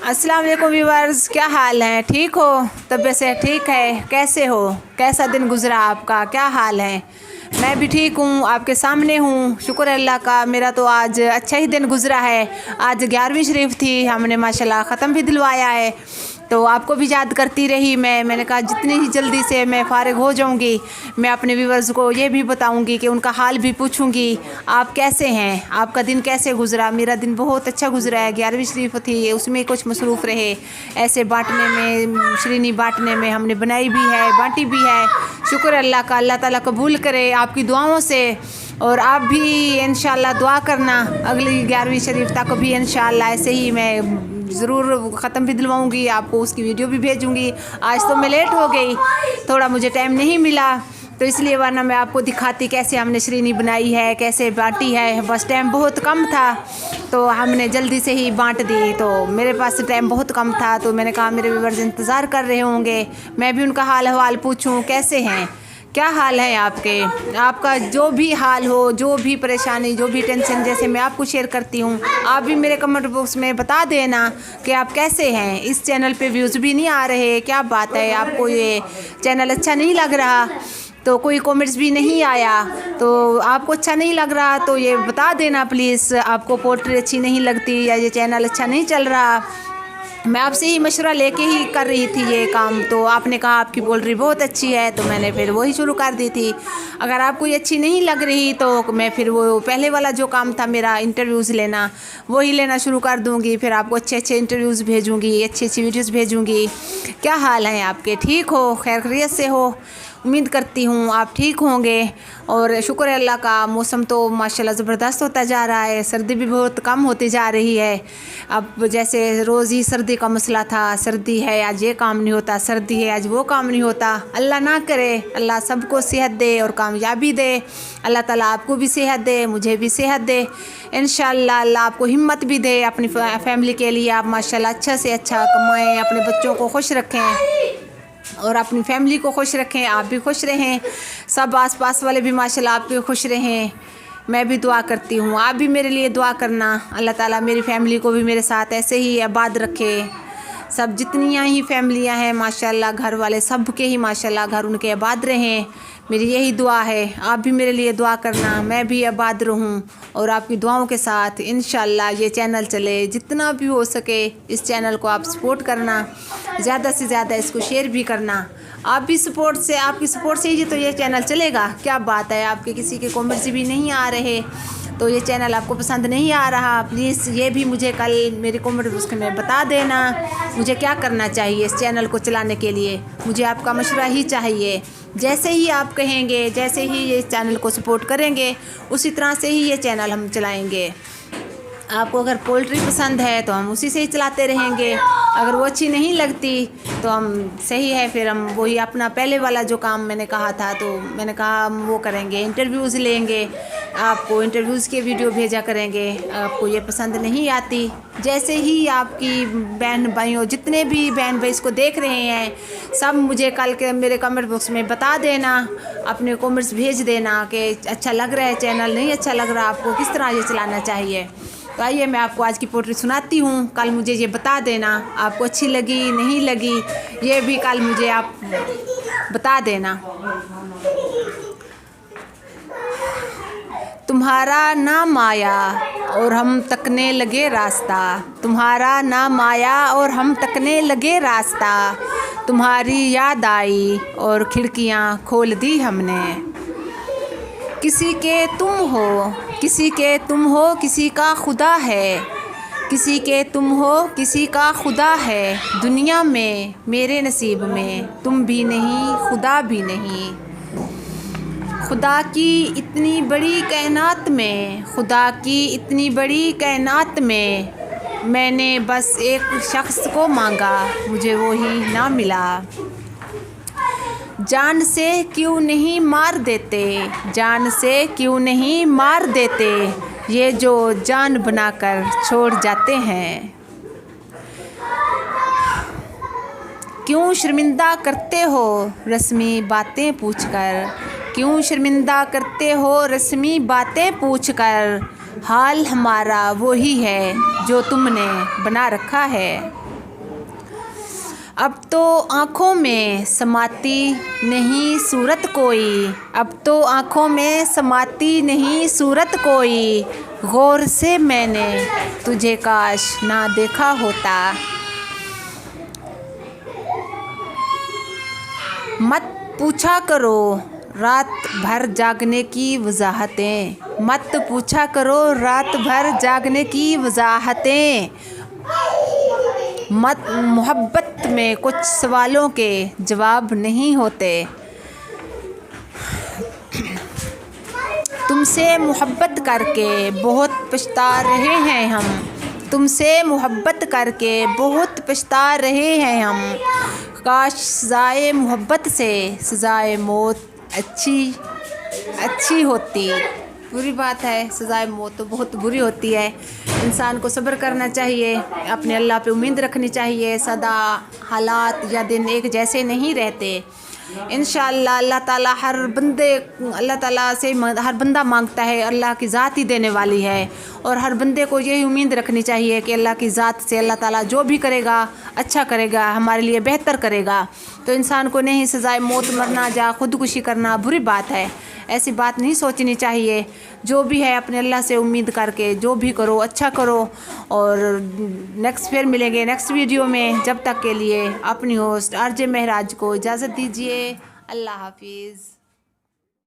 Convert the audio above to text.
अस्सलाम वालेकुम व्यूअर्स, क्या हाल है? ठीक हो? तबीयत से ठीक है? कैसे हो? कैसा दिन गुजरा आपका? क्या हाल है? मैं भी ठीक हूँ, आपके सामने हूँ। शुक्र है अल्लाह का, मेरा तो आज अच्छा ही दिन गुजरा है। आज 11वीं शरीफ थी, हमने माशाल्लाह ख़त्म भी दिलवाया है। तो आपको भी याद करती रही मैंने कहा जितनी ही जल्दी से मैं फ़ारिग हो जाऊंगी मैं अपने व्यूअर्स को ये भी बताऊंगी कि उनका हाल भी पूछूंगी, आप कैसे हैं, आपका दिन कैसे गुजरा। मेरा दिन बहुत अच्छा गुजरा है। 11वीं शरीफ थी, उसमें कुछ मसरूफ़ रहे, ऐसे बांटने में, श्रीनी बांटने में हमने बनाई भी है, बांटी भी है। शुक्र अल्लाह का, अल्लाह ताला कबूल करे आपकी दुआओं से। और आप भी इंशाल्लाह दुआ करना अगली 11वीं शरीफ तक भी इंशाल्लाह ऐसे ही मैं ज़रूर ख़त्म भी दिलवाऊँगी, आपको उसकी वीडियो भी भेजूँगी। आज तो मैं लेट हो गई, थोड़ा मुझे टाइम नहीं मिला, तो इसलिए वरना मैं आपको दिखाती कैसे हमने श्रीनी बनाई है, कैसे बांटी है। बस टाइम बहुत कम था तो हमने जल्दी से ही बांट दी। तो मेरे पास टाइम बहुत कम था तो मैंने कहा मेरे व्यूअर्स इंतज़ार कर रहे होंगे, मैं भी उनका हाल हवाल पूछूँ कैसे हैं, क्या हाल है आपके। आपका जो भी हाल हो, जो भी परेशानी, जो भी टेंशन, जैसे मैं आपको शेयर करती हूँ, आप भी मेरे कमेंट बॉक्स में बता देना कि आप कैसे हैं। इस चैनल पे व्यूज़ भी नहीं आ रहे, क्या बात है, आपको ये चैनल अच्छा नहीं लग रहा, तो कोई कमेंट्स भी नहीं आया, तो आपको अच्छा नहीं लग रहा तो ये बता देना प्लीज़। आपको पोल्ट्री अच्छी नहीं लगती या ये चैनल अच्छा नहीं चल रहा, मैं आपसे ही मशवरा लेके ही कर रही थी ये काम। तो आपने कहा आपकी पोल्ट्री बहुत अच्छी है, तो मैंने फिर वही शुरू कर दी थी। अगर आपको ये अच्छी नहीं लग रही तो मैं फिर वो पहले वाला जो काम था मेरा इंटरव्यूज़ लेना, वही लेना शुरू कर दूँगी। फिर आपको अच्छे अच्छे इंटरव्यूज़ भेजूँगी, अच्छी अच्छी वीडियोज़ भेजूँगी। क्या हाल है आपके? ठीक हो? खैर खैरियत से हो? उम्मीद करती हूँ आप ठीक होंगे। और शुक्र है अल्लाह का, मौसम तो माशाल्लाह ज़बरदस्त होता जा रहा है, सर्दी भी बहुत कम होती जा रही है। अब जैसे रोज़ ही सर्दी का मसला था, सर्दी है आज ये काम नहीं होता, सर्दी है आज वो काम नहीं होता। अल्लाह ना करे, अल्लाह सबको सेहत दे और कामयाबी दे। अल्लाह ताला आपको भी सेहत दे, मुझे भी सेहत दे इंशाअल्लाह। अल्लाह आपको हिम्मत भी दे अपनी फैमिली के लिए। आप माशाल्लाह अच्छा से अच्छा कमाएँ, अपने बच्चों को खुश रखें और अपनी फैमिली को खुश रखें, आप भी खुश रहें, सब आसपास वाले भी माशाल्लाह आपके खुश रहें। मैं भी दुआ करती हूँ, आप भी मेरे लिए दुआ करना। अल्लाह ताला मेरी फैमिली को भी मेरे साथ ऐसे ही आबाद रखे। सब जितनियाँ ही फैमिलियाँ हैं माशाल्लाह, घर वाले सब के ही माशाल्लाह घर उनके आबाद रहें, मेरी यही दुआ है। आप भी मेरे लिए दुआ करना, मैं भी आबाद रहूँ और आपकी दुआओं के साथ इंशाल्लाह ये चैनल चले। जितना भी हो सके इस चैनल को आप सपोर्ट करना, ज़्यादा से ज़्यादा इसको शेयर भी करना। आप भी सपोर्ट से, आपकी सपोर्ट से ही तो ये चैनल चलेगा। क्या बात है, आपके किसी के कमेंट्स भी नहीं आ रहे तो ये चैनल आपको पसंद नहीं आ रहा, प्लीज़ ये भी मुझे कल मेरे कमेंट बॉक्स में बता देना मुझे क्या करना चाहिए इस चैनल को चलाने के लिए। मुझे आपका मशवरा ही चाहिए। जैसे ही आप कहेंगे, जैसे ही ये चैनल को सपोर्ट करेंगे, उसी तरह से ही ये चैनल हम चलाएँगे। आपको अगर पोल्ट्री पसंद है तो हम उसी से ही चलाते रहेंगे, अगर वो अच्छी नहीं लगती तो हम सही है फिर हम वही अपना पहले वाला जो काम मैंने कहा था, तो मैंने कहा हम वो करेंगे, इंटरव्यूज़ लेंगे, आपको इंटरव्यूज़ के वीडियो भेजा करेंगे। आपको ये पसंद नहीं आती, जैसे ही आपकी बहन भाइयों, जितने भी बहन भाई इसको देख रहे हैं, सब मुझे कल के मेरे कमेंट बॉक्स में बता देना, अपने कमेंट्स भेज देना कि अच्छा लग रहा है चैनल, नहीं अच्छा लग रहा, आपको किस तरह ये चलाना चाहिए। तो आइए मैं आपको आज की पोल्ट्री सुनाती हूँ, कल मुझे ये बता देना आपको अच्छी लगी नहीं लगी, ये भी कल मुझे आप बता देना। तुम्हारा नाम आया और हम तकने लगे रास्ता, तुम्हारा नाम आया और हम तकने लगे रास्ता, तुम्हारी याद आई और खिड़कियाँ खोल दी हमने। किसी के तुम हो, किसी के तुम हो, किसी का खुदा है, किसी के तुम हो, किसी का खुदा है, दुनिया में मेरे नसीब में तुम भी नहीं, खुदा भी नहीं। खुदा की इतनी बड़ी कायनात में, खुदा की इतनी बड़ी कायनात में मैंने बस एक शख्स को मांगा, मुझे वो ही ना मिला। जान से क्यों नहीं मार देते, जान से क्यों नहीं मार देते, ये जो जान बनाकर छोड़ जाते हैं। क्यों शर्मिंदा करते हो रस्मी बातें पूछकर, क्यों शर्मिंदा करते हो रस्मी बातें पूछकर, हाल हमारा वही है जो तुमने बना रखा है। अब तो आँखों में समाती नहीं सूरत कोई, अब तो आँखों में समाती नहीं सूरत कोई, गौर से मैंने तुझे काश ना देखा होता। मत पूछा करो रात भर जागने की वजाहतें, मत पूछा करो रात भर जागने की वजाहतें, मत मोहब्बत में कुछ सवालों के जवाब नहीं होते। तुमसे मोहब्बत करके बहुत पछता रहे हैं हम, तुमसे मोहब्बत करके बहुत पछता रहे हैं हम, काश सज़ाए मोहब्बत से सज़ाए मौत अच्छी होती। बुरी बात है, सज़ाए मौत तो बहुत बुरी होती है। इंसान को सब्र करना चाहिए, अपने अल्लाह पे उम्मीद रखनी चाहिए। सदा हालात या दिन एक जैसे नहीं रहते। इंशाअल्लाह अल्लाह ताला अल्लाह ताला से हर बंदा मांगता है, अल्लाह की ज़ात ही देने वाली है। और हर बंदे को यही उम्मीद रखनी चाहिए कि अल्लाह की ज़ात से अल्लाह ताला जो भी करेगा अच्छा करेगा, हमारे लिए बेहतर करेगा। तो इंसान को नहीं सज़ाए मौत मरना या ख़ुदकुशी करना बुरी बात है, ऐसी बात नहीं सोचनी चाहिए। जो भी है अपने अल्लाह से उम्मीद करके जो भी करो अच्छा करो। और फिर मिलेंगे नेक्स्ट वीडियो में। जब तक के लिए अपनी होस्ट आरजे महराज को इजाज़त दीजिए। अल्लाह हाफिज़।